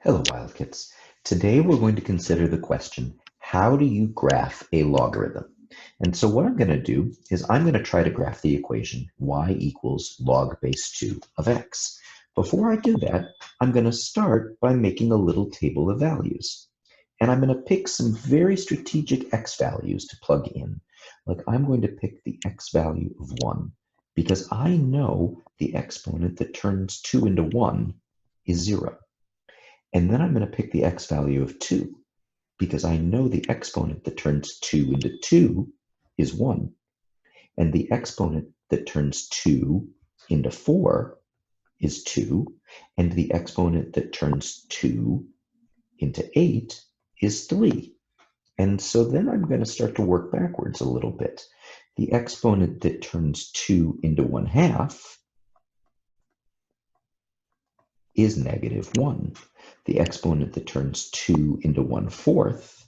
Hello, Wildkits. Today we're going to consider the question, how do you graph a logarithm? And so what I'm going to do is I'm going to try to graph the equation y equals log base 2 of x. Before I do that, I'm going to start by making a little table of values. And I'm going to pick some very strategic x values to plug in. Like I'm going to pick the x value of 1 because I know the exponent that turns 2 into 1 is 0. And then I'm going to pick the x value of 2 because I know the exponent that turns 2 into 2 is 1. And the exponent that turns 2 into 4 is 2. And the exponent that turns 2 into 8 is 3. And so then I'm going to start to work backwards a little bit. The exponent that turns 2 into 1/2 is -1. The exponent that turns 2 into 1/4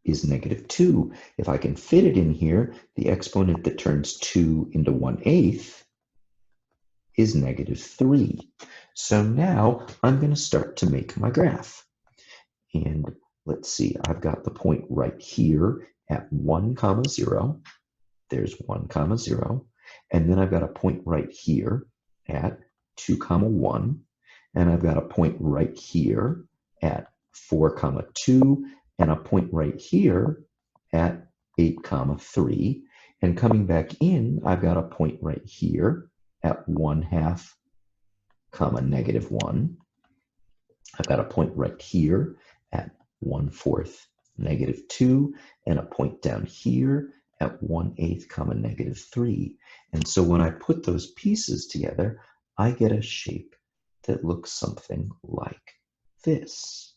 is -2. If I can fit it in here, the exponent that turns 2 into 1/8 is -3. So now I'm going to start to make my graph. And let's see, I've got the point right here at 1, 0. There's 1, 0. And then I've got a point right here at 2, 1. And I've got a point right here at 4, 2, and a point right here at 8, 3. And coming back in, I've got a point right here at 1/2, -1. I've got a point right here at 1/4, -2, and a point down here at 1/8, -3. And so when I put those pieces together, I get a shape that looks something like this.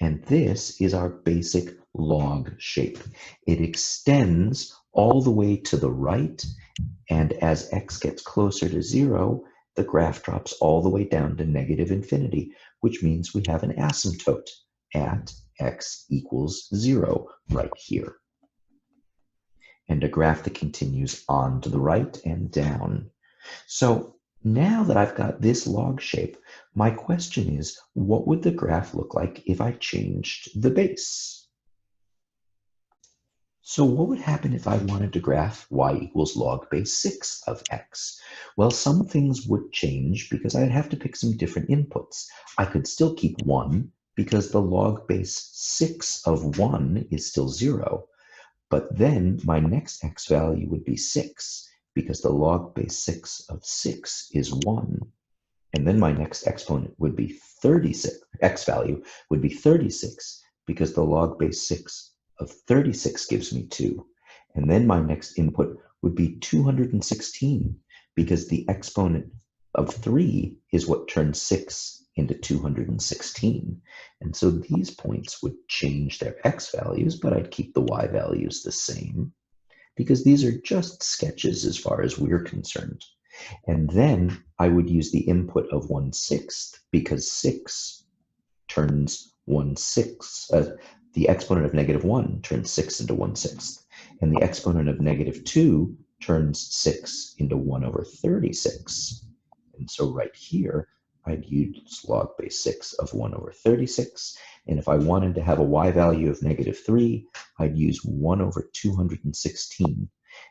And this is our basic log shape. It extends all the way to the right, and as x gets closer to 0, the graph drops all the way down to -infinity, which means we have an asymptote at x equals 0 right here. And a graph that continues on to the right and down. So now that I've got this log shape, my question is, what would the graph look like if I changed the base? So what would happen if I wanted to graph y equals log base 6 of x? Well, some things would change because I'd have to pick some different inputs. I could still keep 1 because the log base 6 of 1 is still 0. But then my next x value would be 6 because the log base 6 of 6 is 1. And then my next exponent would be 36. X value would be 36 because the log base 6 of 36 gives me 2. And then my next input would be 216 because the exponent of 3 is what turns 6 into 216. And so these points would change their x values, but I'd keep the y values the same because these are just sketches as far as we're concerned. And then I would use the input of 1/6 because 6 turns 1/6. The exponent of -1 turns 6 into 1/6. And the exponent of -2 turns 6 into 1/36. And so right here, I'd use log base 6 of 1/36. And if I wanted to have a y value of -3, I'd use 1/216.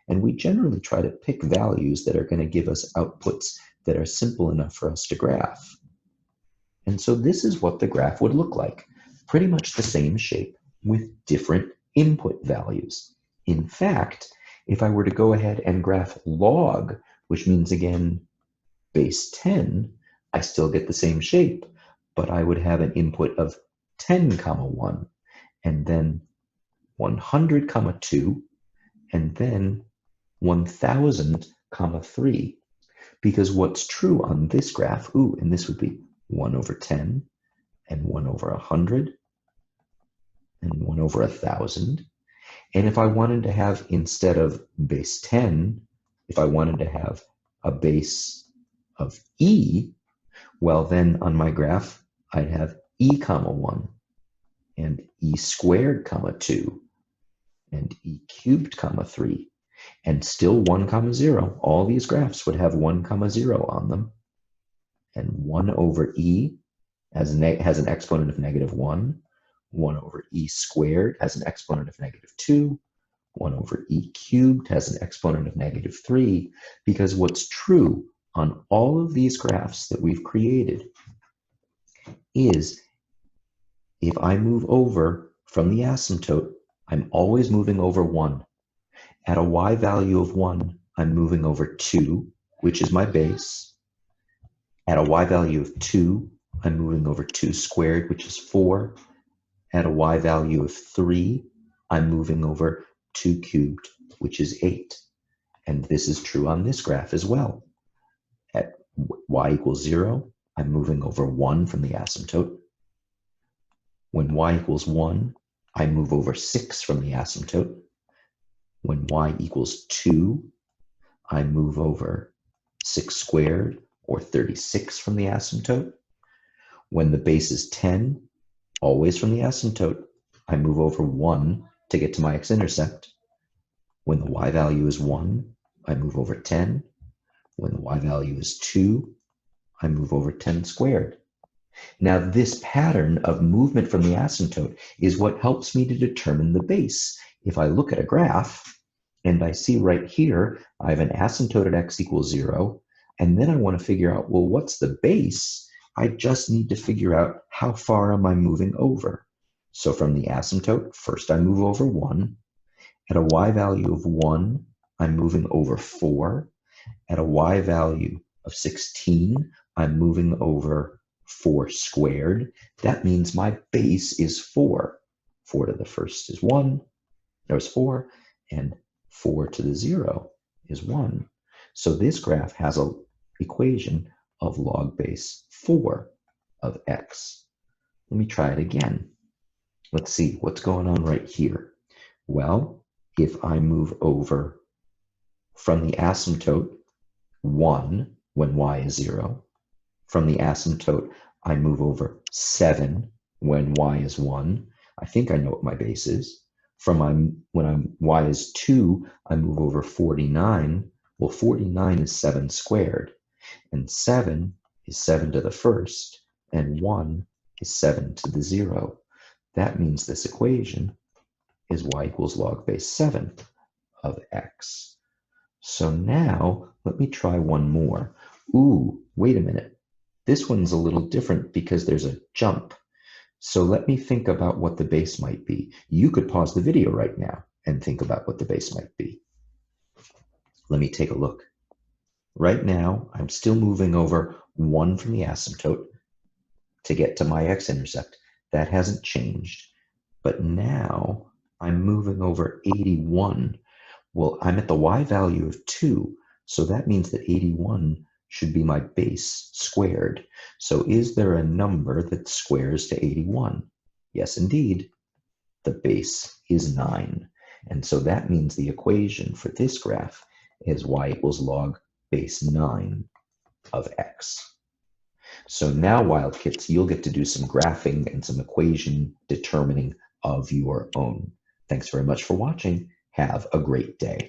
And we generally try to pick values that are going to give us outputs that are simple enough for us to graph. And so this is what the graph would look like. Pretty much the same shape with different input values. In fact, if I were to go ahead and graph log, which means again base 10, I still get the same shape, but I would have an input of 10, 1, and then 100, 2, and then 1000, 3. Because what's true on this graph, and this would be 1/10, and 1/100, and 1/1000. And if I wanted to have, instead of base 10, if I wanted to have a base of e, well then on my graph, I'd have e, 1, and e squared, 2, and e cubed, 3, and still 1, 0. All these graphs would have 1, 0 on them. And 1 over e has an exponent of -1. 1 over e squared has an exponent of -2. 1 over e cubed has an exponent of -3, because what's true on all of these graphs that we've created is if I move over from the asymptote, I'm always moving over 1. At a y value of 1, I'm moving over 2, which is my base. At a y value of 2, I'm moving over 2 squared, which is 4. At a y value of 3, I'm moving over 2 cubed, which is 8. And this is true on this graph as well. At y equals 0, I'm moving over 1 from the asymptote. When y equals 1, I move over 6 from the asymptote. When y equals 2, I move over 6 squared, or 36 from the asymptote. When the base is 10, always from the asymptote, I move over 1 to get to my x-intercept. When the y value is 1, I move over 10. When the y value is 2, I move over 10 squared. Now, this pattern of movement from the asymptote is what helps me to determine the base. If I look at a graph and I see right here, I have an asymptote at x equals 0, and then I want to figure out, well, what's the base? I just need to figure out how far am I moving over. So from the asymptote, first I move over 1. At a y value of 1, I'm moving over 4. At a y value of 16, I'm moving over 4 squared. That means my base is 4. 4 to the first is 1. There's 4. And 4 to the 0 is 1. So this graph has an equation of log base 4 of x. Let me try it again. Let's see what's going on right here. Well, if I move over from the asymptote 1 when y is 0, from the asymptote I move over 7 when y is 1. I think I know what my base is. When y is 2, I move over 49. Well, 49 is 7 squared, and 7 is 7 to the first, and 1 is 7 to the 0. That means this equation is y equals log base 7 of x. So now let me try one more. Ooh, wait a minute. This one's a little different because there's a jump. So let me think about what the base might be. You could pause the video right now and think about what the base might be. Let me take a look. Right now, I'm still moving over 1 from the asymptote to get to my x-intercept. That hasn't changed. But now I'm moving over 81. Well, I'm at the y value of 2, so that means that 81 should be my base squared. So is there a number that squares to 81? Yes, indeed. The base is 9. And so that means the equation for this graph is y equals log base 9 of x. So now, Wildkits, you'll get to do some graphing and some equation determining of your own. Thanks very much for watching. Have a great day.